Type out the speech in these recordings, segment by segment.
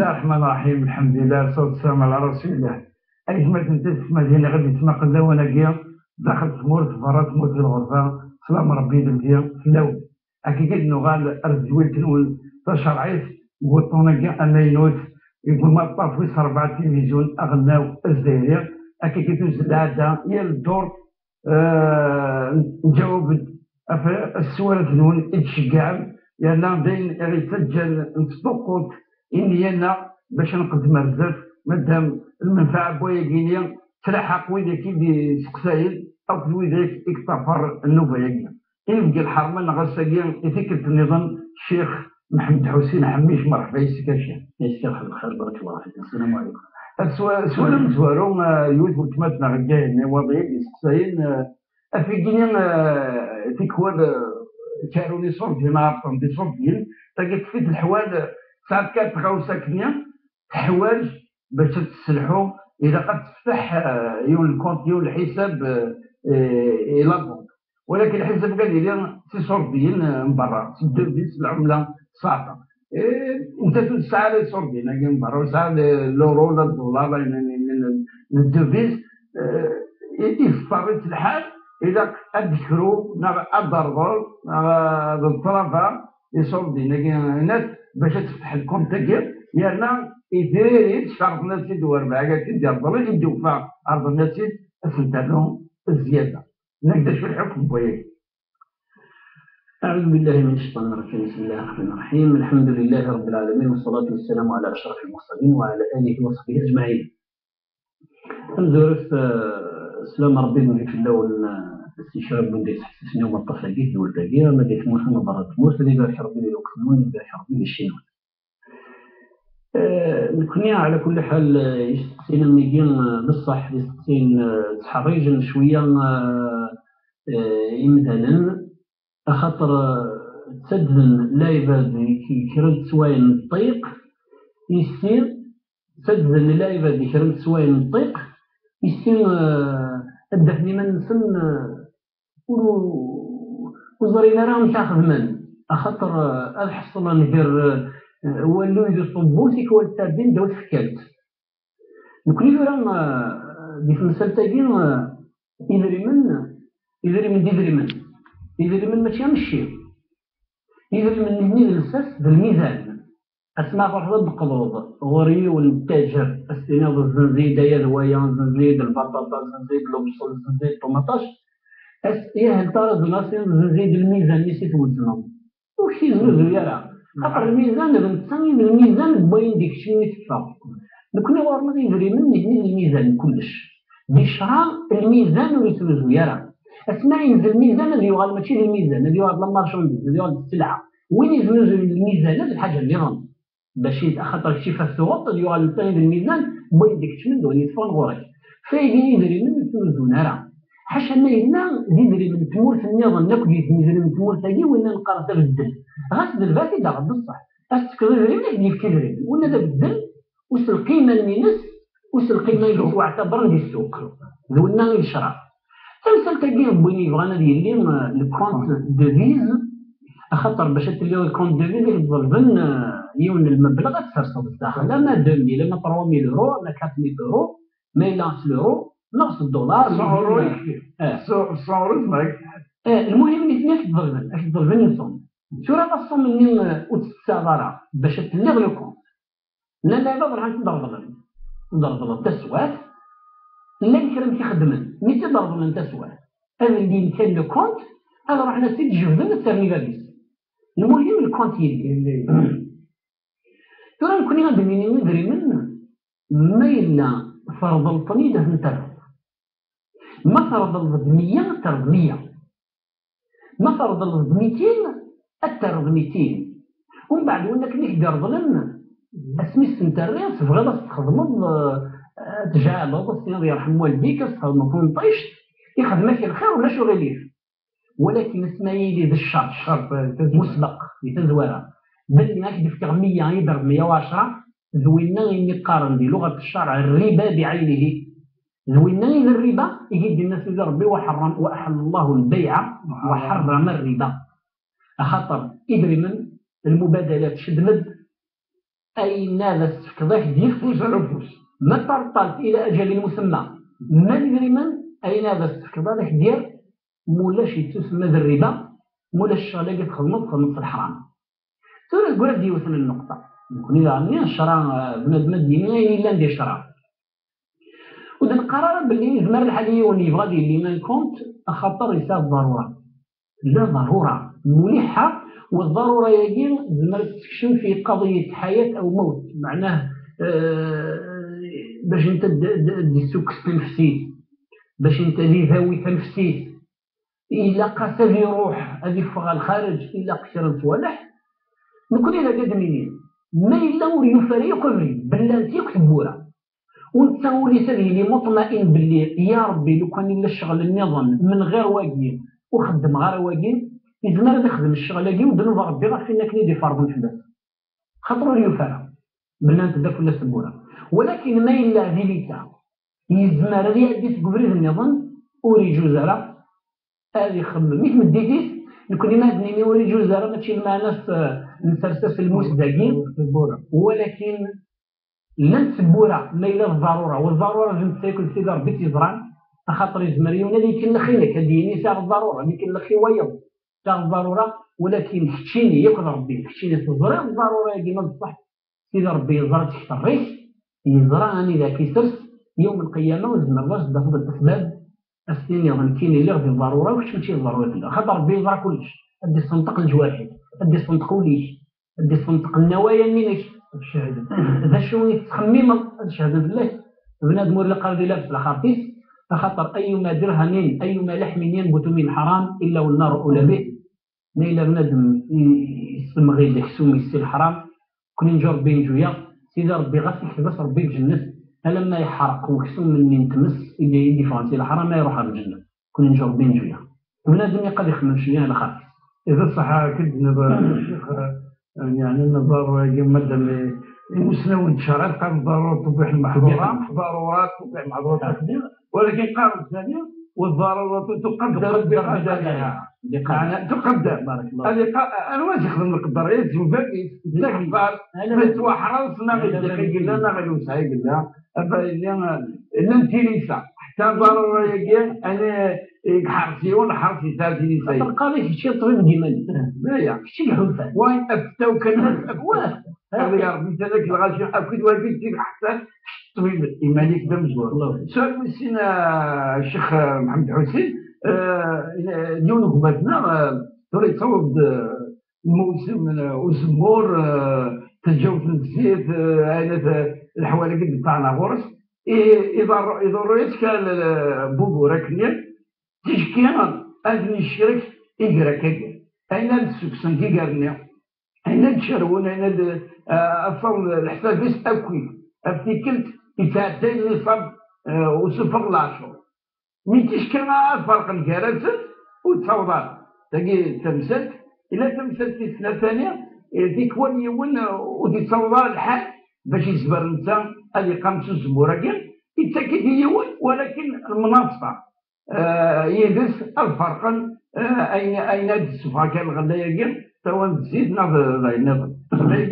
الله الرحمن الرحيم. الحمد لله والصلاة والسلام على رسول الله. أي ما كنت في مدينة غادي تسمع قلا وانا كيا داخل تمورت برا تمورت الغرفة سلام ربي دمتيا فلاو أكيد نغال أرزويت نقول تشرعيت وطونا كيا أنا ينوت يقول ما طافويس 4 تلفزيون أغناو الزهرية أكيد توز العادة يا الدور نجاوب السؤال نقول اتشجع لأن داين يسجل نصدقوت إني أنا باش نقدم بزاف مادام المنفعة بويا كينيا تلاحق ويدا كي سقسايل أو كويداك اكتفر النوبة يبقى الحرمان غساقيا يفكر النظام الشيخ محمد حسين حميش مرحبا يسك الشيخ. يسك بخير بارك الله فيك. السلام عليكم. سؤال مزوارو يوث تماتنا غجاين وضعي سقسايل في كينيا تكوان كاروني صوت هنا عطم دي صوت ديال تلقى تفيد الحوال ساعات كانت غاوسا كنيا حوايج باش تسلحوا اذا قد تفتح يون الكونت يون الحساب الى بونك ولكن الحساب قال لي سي صوت ديال من برا تدير العمله صعبه انت تسعى لي صوت ديال من برا وسعى لورو ولا الدولار من الدوفيز يستطيع الحال إذا أذكروا الضربة الطرفة يصوردي الناس باش تفتح الكونت تاعك يانا يدير شرط ناس يدور معاك كدير ضروري يدوفع عرض الناس اسنتالهم الزيادة نقدر في الحكم بوياك. أعوذ بالله من الشيطان الرجيم. بسم الله الرحمن الرحيم. الحمد لله رب العالمين والصلاة والسلام على أشرف المرسلين وعلى آله وصحبه أجمعين. نزور سلام ربي من في الأول استشراب من ديت حسسني وما الطفاقيت والباقية ما ديت موسى ما برا تموس اللي باش ربي اللي يوكلون اللي باش ربي يشينون. نكوني على كل حال يستقسينا ميجين بصح يستقسين تحريجا شوية مثلا خاطر تسدن لا يباد كرمت سواين الطيق يصير تسدن لا يباد كرمت سواين الطيق يصير الدفن من سن وزرينا راهم تاخذ من خاطر الحصل ندير ولو يدير صبوسيك والتابين داو تفكالت نكوني راه دي في مسالتاكين يدري من ماشي مشي يدري من نبني الاساس بالميزان اسماء فرحة بالقبض غوري والتاجر السيناض الزنزيد يا ذويا الزنزيد البطاطا الزنزيد البصل الزنزيد الطوماطاش يا هل ترى الزنزيد الميزان نسيت وزنهم وشي زوزو يا خاطر الميزان بنتسمي بالميزان باين ديك شنو يتفاق نكوني غورنا يدري من نبني الميزان كلش بشرا الميزان ويسوزو يا اسمع ينزل الميزان اللي يغال ماشي الميزان اللي يغال لامارشونديز اللي يغال السلعه وين ينزل الميزان هذه الحاجه اللي غلط باش خاطر شي فالسوق اللي يغال تاين الميزان بين ديك شمن يتفون غورك فايدين يدري من يسوزون راه حاشا ما ينا يدري من تمور في النظام ناكل يدري من تمور تاعي وين نقرا بالدل غاس الفاتي دا بصح استكري من يفكري ولا دا بالدل وصل القيمه المينس وصل القيمه اللي هو اعتبر ديال السوق ذونا يشرا تمثل تاعي بغيني بغانا ديالي الكونت ديفيز خاطر باش تلقى الكونت ديفيز يتظلمن يون المبلغ تسرسل الداخل لا ما 2000 لا ما 3000 يورو لا 4000 يورو ما يلاص اليورو نقص الدولار 100 يورو 100 يورو معك المهم الاثنين تظلمن اش تظلمن نصوم شو راه الصوم مني وتستعذر باش تلغ لو كونت لا راح تضرب تسوات لا الكلام كيخدمن مي تضرب انت سواه هذا اللي كان لو كونت هذا راح نسيت جبدنا الترمي بابيس المهم الكونت يدي ترى نكوني غادي ندري من ما إلا فرض الطنيدة نترض ما فرض 100 ترض 100 ما فرض 200 الترض 200 ومن بعد وانك نقدر ظلم اسمي السنتريس تبغي تخدم تجعل الله يرحم والديك تخدم كون طيشت يخدمك الخير ولا شو غير ولكن اسماعيلي ذا الشرط مسبق لتزويره بل ما كيدفع 100 يضرب 110 زوينا يقارن بلغه الشرع الربا بعينه زوينا الربا يجد الناس الى ربي واحل الله البيع وحرم الربا خاطر ادري من المبادلات شد مد أين هذا السفكضاك ديال فوس على فوس ما ترطلت إلى أجل مسمى ما ندري من أين هذا السفكضاك ديال مولاش يتسمى الربا مولاش الشغلة اللي تخدمت في الحرام. تقول تقول هذه وصل النقطة نكون إذا عندنا الشرع بنادم الدينية إلا ندير شرع ودا القرار باللي زمر الحالية ونيفغا ديال لي مان كونت خاطر يساعد ضرورة لا ضرورة ملحة والضرورة يجي زمر تكشف في قضية حياة أو موت معناه باش انت دي سوكس تنفسيس باش انت دي ذوي تنفسيس إلا قاسا في روح هذه فغا الخارج إلا قشر صوالح نكون إلا قد منين ما إلا وريو فريق قبري بلا انت يكتبورا وانت ولي سالي مطمئن باللي يا ربي لو كان الا الشغل النظام من غير واقين وخدم غير واقين يزمر يخدم الشغل هاكي ودنوب ربي راه فينا كني دي فرض الفلاس خاطرو لي فرا بلا انت داك ولا سبوره ولكن ما الا ذيليتا يزمر يدي تقبري النظام وري جوزاره هذه يخمم ميت مديتيس نكون ما دنيني وري جوزاره ماشي مع ناس نسرسس المسداقين ولكن لن تسبورا ما إلا الضرورة والضرورة لازم تاكل سيدي ربي تيزران خاطر يزمريون هذه يمكن لخينك هذه ساغ الضرورة يمكن لخي ويض ساغ الضرورة ولكن حشيني ياكل ربي حشيني تزرع الضرورة كيما بصح سيدي ربي يزرع تحت الريش يزرع أني ذا كيسرس يوم القيامة وزمر واش داخل الأسباب السنين يظن كاين اللي غادي الضرورة واش ماشي الضرورة خاطر ربي يزرع كلش غادي يصنطق الجواحد غادي يصنطق وليش غادي يصنطق النوايا منيش الشهادة ذا شو تخمم الشهادة بالله بنادم ولا قال لابس الخرطيس فخاطر أيما درهم أيما لحم ينبت من حرام إلا والنار أولى به ما إلا بنادم يسمى غير داك السوم يسير الحرام كل نجور بين جويا سيدي ربي غاسك بس ربي الجنة لما يحرق وكسوم من تمس اللي فرنسي الحرام ما يروح على الجنة كل نجور بين جويا بنادم يقدر يخمم شوية على خرطيس إذا صح كدنا الشيخ يعني النظر مادام المسلم وانتشرت قام ضرورة تبيح المحظورات ضرورات تبيح المحظورات ولكن قام الثانية والضرورات تقدر بقدرها يعني تقدر بارك الله هذه انا واش يخدم القدر يتوفاكي تكبر ما توحرص ما غير لا ما غير وسعي قلنا انت ليس حتى ضرورة يجي انا حرسيون حرسي ثالثي نساء تلقى لك شي طبيب ديماني لا شي حلفان وين افتاو كان افواه هذا يا ربي انت ذاك الغاشي اكيد واجد تجيب حتى الطبيب الايماني كذا مزور سؤال من سينا الشيخ محمد حسين اليوم نقبتنا تريد تصوب الموسم وزمور تجاوز الزيت عائلة الحوالي تاعنا غورس اذا رأيت كان بوبو راكنير تشكي أذن الشرك إجرا كجر أين السكسن كجرنا أين الشرون أين أفضل الحساب بس أكوي أفتكرت يتعدي اللي صب وصفر العشر من تشكي فرق الجرس وتصوضات تجي تمثل إلا تمثل في سنة ثانية ذيك وليون وتصوض الحال باش يزبر نتا اللي قامت الزبورة يتأكد يون ولكن المناصفة يدرس الفرق أين السفا كان الغلاية سواء تزيد نظر نظر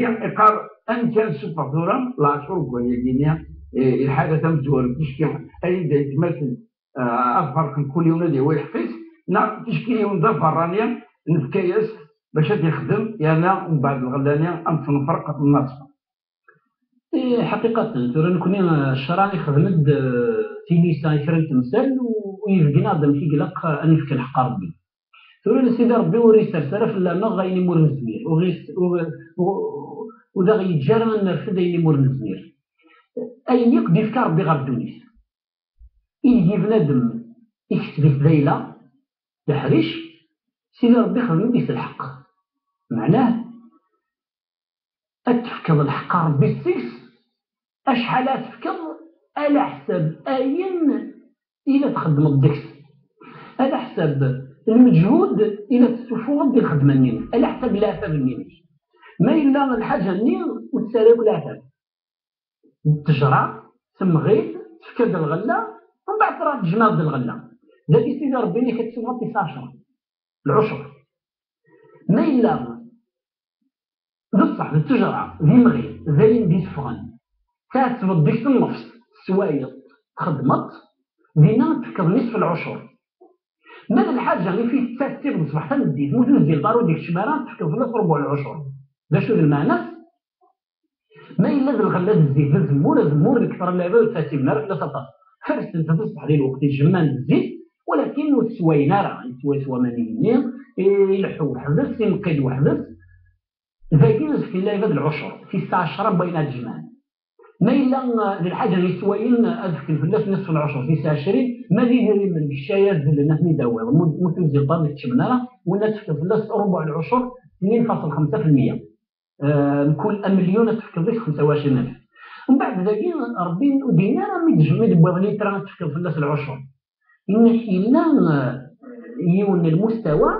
إقار أن كان سفا ثورا لا شرب وهي جينيا الحاجة تمزور تشكي أين يتمثل الفرق كل يوم اللي هو يحفظ تشكي يوم ذا فرانيا نفكيس باش يخدم يعني من بعد الغلانية أم تنفرق الناس حقيقة ترى نكون الشراني خدمت في نيسان شرين تمثال ويفقنا هذا ماشي قلق أن يفك الحق ربي تقول سيدي ربي وري سرسرة في اللامة غايني مور نزمير وذا غيتجار من نرفد غايني مور نزمير أي يقدر يفكر ربي غير دونيس يجي بنادم يكتب ذيلة تحريش سيدي ربي خدمت ديس الحق معناه أتفكر الحق ربي السيس أشحال أتفكر على حساب أين إلا تخدم الدكس على حساب المجهود إلا تسفوه ديال الخدمة نينك على حساب العتاب نينك ما إلا الحاجة نين وتسالك العتاب تجرى تمغيد تفكر ديال الغلة ومن بعد ترى تجمع ديال الغلة ذاك سيدي ربي اللي كتسوى 19 العشر ما إلا بصح التجرة ذي مغي ذي ندي تفغن كاتبض ديك النفس سوايط خدمت دينا تفكر نصف العشر ماذا الحاجة اللي فيه تساتير بصبح تندي موجود ديال دارو ديك الشمارات تفكر في نصف ربع العشر باش المعنى ما إلا الغلات الزيت الزمور الكثر اللعبة وتساتير نار لا سطر فرست انت تصبح ديال الوقت جمان الزيت ولكن سوينا راه سوا مانيين يلحو وحدث ينقد وحدث ذاكين في اللعبة العشر في الساعة 10 بين الجمال ما إلا الحاجة اللي سواين أذكر في الناس نصف العشر في الساعة 20 ما ديري من الشايات اللي الناس نداوي متوزي طابق تشمناها والناس تفكر في الناس ربع العشر 2.5% كل مليون تفكر فيه 25,000 ومن بعد ذاكين ربي دينار ميتجمد بوغني ترى تفكر في الناس العشر إن حينا يون المستوى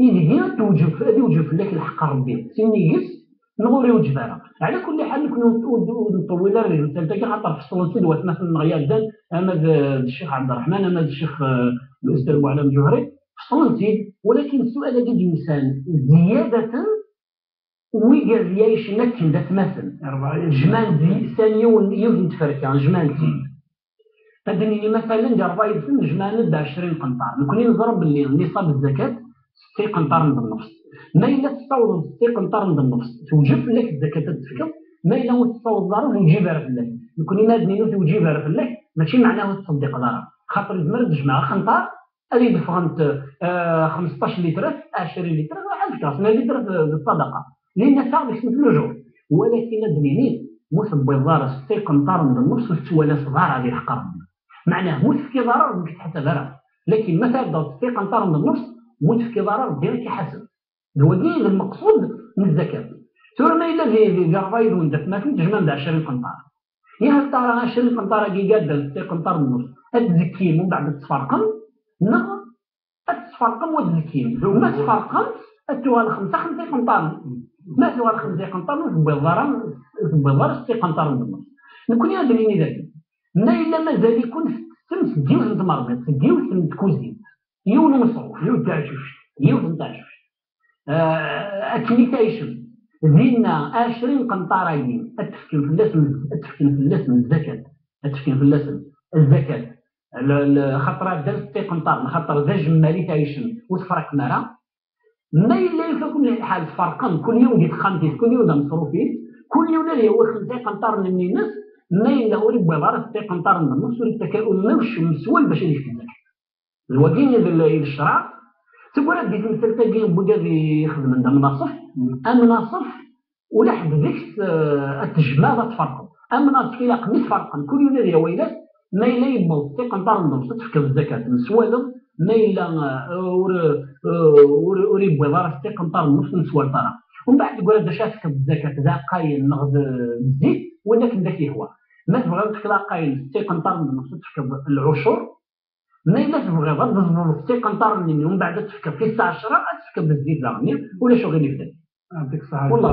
يدير توجف لك الحق ربي سنيس نغوري وجبارة على كل حال كنا نطول الرسالة تاعي خاطر في الصلصيد واسمه في المغيادان أما الشيخ عبد الرحمن أما الشيخ الأستاذ معلم الجوهري في الصلصيد ولكن السؤال هذا الإنسان زيادة ويقال ليش نتن ذات مثل جمان ثانية يوم تفركان جمان تين أدني مثلا جربا يدفن جمان 20 قنطار نكون نضرب باللي نصاب الزكاة 6 قنطار من النص ما إلا تصور 6 قنطار من النص توجب لك الزكاة تتفكر ما إلا تصور ضرب ويجيبها في الله يكون ما دنينو توجيبها في الله ماشي معناه تصدق ضرب خاطر الزمر تجمع خنطار اللي دفغنت 15 لتر 20 لتر واحد كاس ما لتر الصدقة لأن صعب يسمى الوجوه ولكن دنيني مثبي الضرر 6 قنطار من النص ولا صغار هذه الحق ربنا معناه متفكي ضرر مش حتى ضرر لكن متى تبدا 6 قنطار من النص متفكي ضرر ديالك حسب هو دين المقصود من الزكاة ثم ما إلا في جربايد وندف ما كنت تجمع 20 قنطار يا ترى 20 قنطار كي قاد 6 قنطار من النص تزكي من بعد تفرقم نعم تفرقم وتزكي ما تفرقمت أتوها 5 قنطار ما توا 5 قنطار بالضرر 6 قنطار من النص نكون يدريني ذلك ما إلا مازال يكون سمس ديوز نتمرمط ديوز نتكوزين يون مصروف يون تعشوش أكليتيشن زينا 20 قنطارين أتفكن في اللسم الزكاة أتفكن في اللسم الزكاة خطرات درس 6 قنطار خطر زج ماليتيشن وتفرق مرة ما إلا يفكر الحال فرقا كل يوم يتخمتيس كل يوم مصروفين كل يوم اللي هو 5 قنطار من الناس ما إلا هو يبغى ضرب 6 قنطار من النص والتكاؤل مش مسؤول باش يفكر الوكيل للشرع تقول لك ديك مثل تلقى بوجازي يخدم عندها مناصف مناصف ولا حد ديك التجمع تفرقوا مناصف إلا قميص فرقا كل يوم اللي هو ويلات ما إلا يبغى 6 قنطار من النص تفكر الزكاة مسوالم ما إلا وريبغى ضرب 6 قنطار من النص مسوال طرا ومن بعد يقول هذا شافك الزكاة ذا قايل نغض الزيت ولكن ذاك هو ما تبغى تفكر قايل 6 قنطار من النص تفكر العشر ما إلا تبغى ضرب 6 قنطار من ومن بعد تفكر في الساعة 10 تفكر بالزيت لا ولا شغل يفدك يعطيك الصحة والله